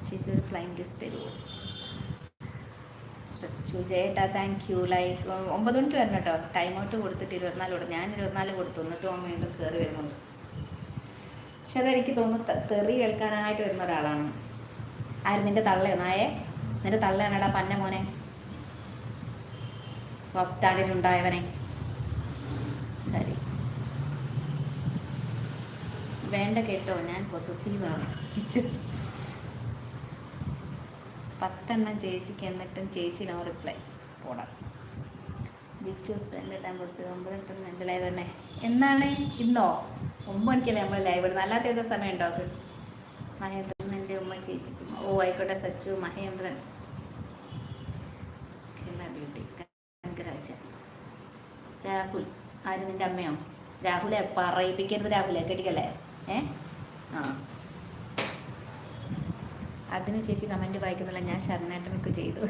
ചേച്ചി ഒരു flying kiss തരുമോ? സച്ചു ജയേട്ടാ താങ്ക് യു. ലൈക്ക് 9 മണിക്ക് വരണം കേട്ടോ. ടൈം ഔട്ട് കൊടുത്തിട്ട് 24 കൊടുത്തു. ഞാൻ 24 കൊടുത്തു. എന്നിട്ടും അവൻ വീണ്ടും കയറി വരുന്നുണ്ട്. പക്ഷെ അതെനിക്ക് തോന്നുന്നു തെറി കേൾക്കാനായിട്ട് വരുന്ന ഒരാളാണ്. ആരും നിന്റെ തള്ളയോ നായേ? നിന്റെ തള്ളയാണടാ പന്ന മോനെ, ബസ് സ്റ്റാൻഡിലുണ്ടായവനെ. ശരി വേണ്ട കേട്ടോ, ഞാൻ പൊസസീവാണ്. 10 ചേച്ചിക്ക്, എന്നിട്ടും ചേച്ചി നോ റിപ്ലൈ. പോടാം. Big choose spend time bus 9 എന്ത് ലൈവ് തന്നെ എന്നാണ്? ഇന്നോ 9 മണിക്കല്ലേ നമ്മൾ ലൈവ് ഇടുന്നത്, അല്ലാത്ത ഏതോ സമയം ഉണ്ടാവും. മഹേന്ദ്രൻ എൻ്റെ ഉമ്മ ചേച്ചി. ഓ ആയിക്കോട്ടെ സച്ചു. മഹേന്ദ്രൻ ബ്യൂട്ടി കങ്കരാജ. രാഹുൽ ആര് നിൻ്റെ അമ്മയോ? രാഹുലെ പറയിപ്പിക്കരുത്, രാഹുലെ കെട്ടിക്കല്ലേ. ആ അതിന് ചേച്ചി കമൻറ്റ് വായിക്കുന്നില്ല. ഞാൻ ശരണേട്ടനൊക്കെ ചെയ്തു.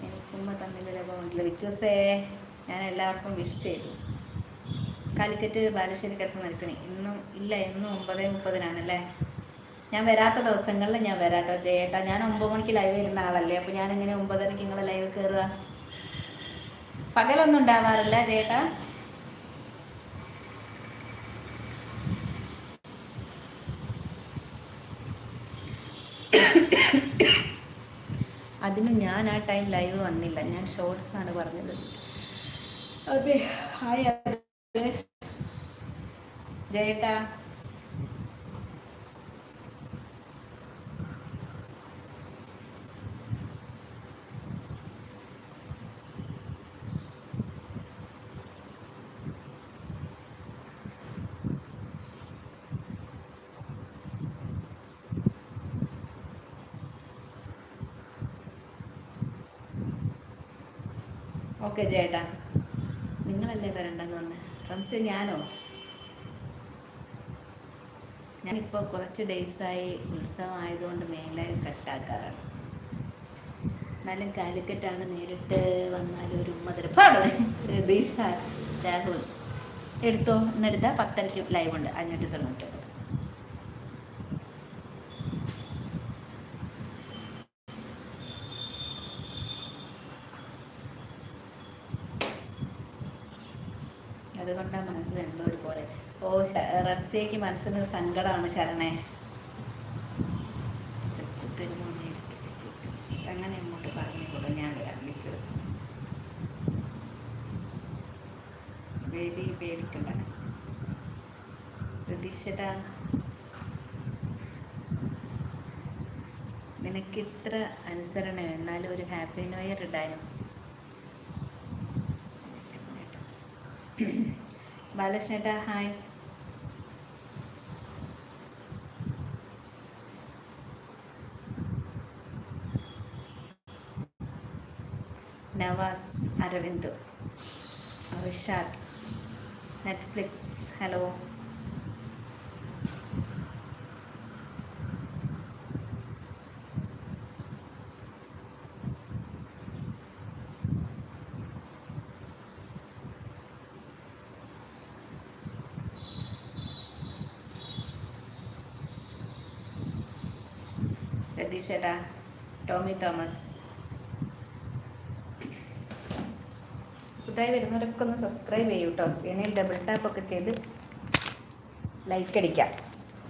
എനിക്കുമ്മ തന്നില്ല പോകില്ല. വിശ്വസേ ഞാൻ എല്ലാവർക്കും വിഷ് ചെയ്തു. കാലിക്കറ്റ് ബാലുശ്ശേരി കിടന്ന് നിൽക്കണേ. ഇന്നും ഇല്ല, ഇന്നും 9:30 ഞാൻ വരാത്ത ദിവസങ്ങളിൽ ഞാൻ വരാട്ടോ ജയേട്ടാ. ഞാൻ 9 മണിക്ക് ലൈവ് വരുന്ന ആളല്ലേ, അപ്പോൾ ഞാനെങ്ങനെ 9:30 നിങ്ങളെ ലൈവ് കയറുക? പകലൊന്നും ഉണ്ടാവാറില്ല ജയേട്ടാ. അതിന് ഞാൻ ആ ടൈം ലൈവ് വന്നില്ല, ഞാൻ ഷോർട്സ് ആണ് പറഞ്ഞത്. അതെ ഹായ് ജയേട്ടാ. ഓക്കെ ജയേട്ടാ, നിങ്ങളല്ലേ വരണ്ടെന്ന് പറഞ്ഞത്. റംസ ഞാനോ? ഞാനിപ്പോൾ കുറച്ച് ഡേയ്സായി ഉത്സവം ആയതുകൊണ്ട് മേലെ കട്ടാക്കാറാണ്. എന്നാലും കാലിക്കറ്റാണ്, നേരിട്ട് വന്നാൽ ഒരു ഉമ്മതിരപ്പാട്. രതീഷ രാഹുൽ എടുത്തോ, എന്നെടുത്താൽ 10:30 ലൈവ് ഉണ്ട്. 599. അതുകൊണ്ടാണ് മനസ്സിൽ എന്തോ ഒരു പോലെ. ഓ റംസയ്ക്ക് മനസ്സിനൊരു സങ്കടമാണ് ശരണേ. അങ്ങനെ ഇങ്ങോട്ട് പറഞ്ഞു കൊടുക്കും, ഞാൻ വരാം. ബിച്ചേഴ്സ് ബേബി പേടിക്കണ്ട. പ്രതീക്ഷടാ നിനക്കിത്ര അനുസരണയോ? എന്നാലും ഒരു ഹാപ്പി ന്യൂ ഇയർ ഇടാനും. ബാലകൃഷ്ണേട്ടാ hi. Navas, Aravind, Rishad, Netflix hello. രതീഷേട്ടാ, ടോമി തോമസ്. പുതുതായി വരുന്നവരൊക്കെ ഒന്ന് സബ്സ്ക്രൈബ് ചെയ്യൂ കേട്ടോ. സ്ക്രീനിൽ ഡബിൾ ടാപ്പൊക്കെ ചെയ്ത് ലൈക്ക് അടിക്കാം.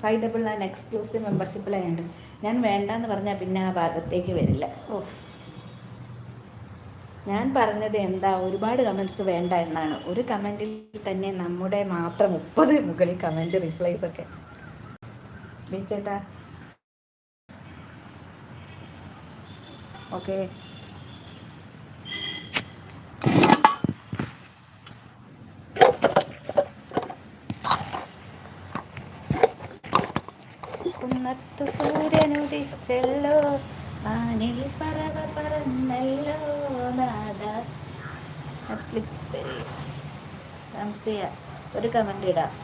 599 എക്സ്ക്ലൂസീവ് മെമ്പർഷിപ്പിലായുണ്ട്. ഞാൻ വേണ്ടാന്ന് പറഞ്ഞാൽ പിന്നെ ആ ഭാഗത്തേക്ക് വരില്ല. ഓ ഞാൻ പറഞ്ഞത് എന്താ, ഒരുപാട് കമൻറ്റ്സ് വേണ്ട എന്നാണ്. ഒരു കമൻറ്റിൽ തന്നെ നമ്മുടെ മാത്രം 30 മുകളിൽ കമൻറ്റ് റിപ്ലൈസ് ഒക്കെ. ബീച്ചേട്ടാ ഓക്കെ. കുന്നത്തു സൂര്യനുദിച്ചല്ലോ, ആനിൽ പറവ പറന്നല്ലോ നാദ. നെറ്റ്ഫ്ലിക്സ് റംസിയ ഒരു കമൻ്റ് ഇടാം.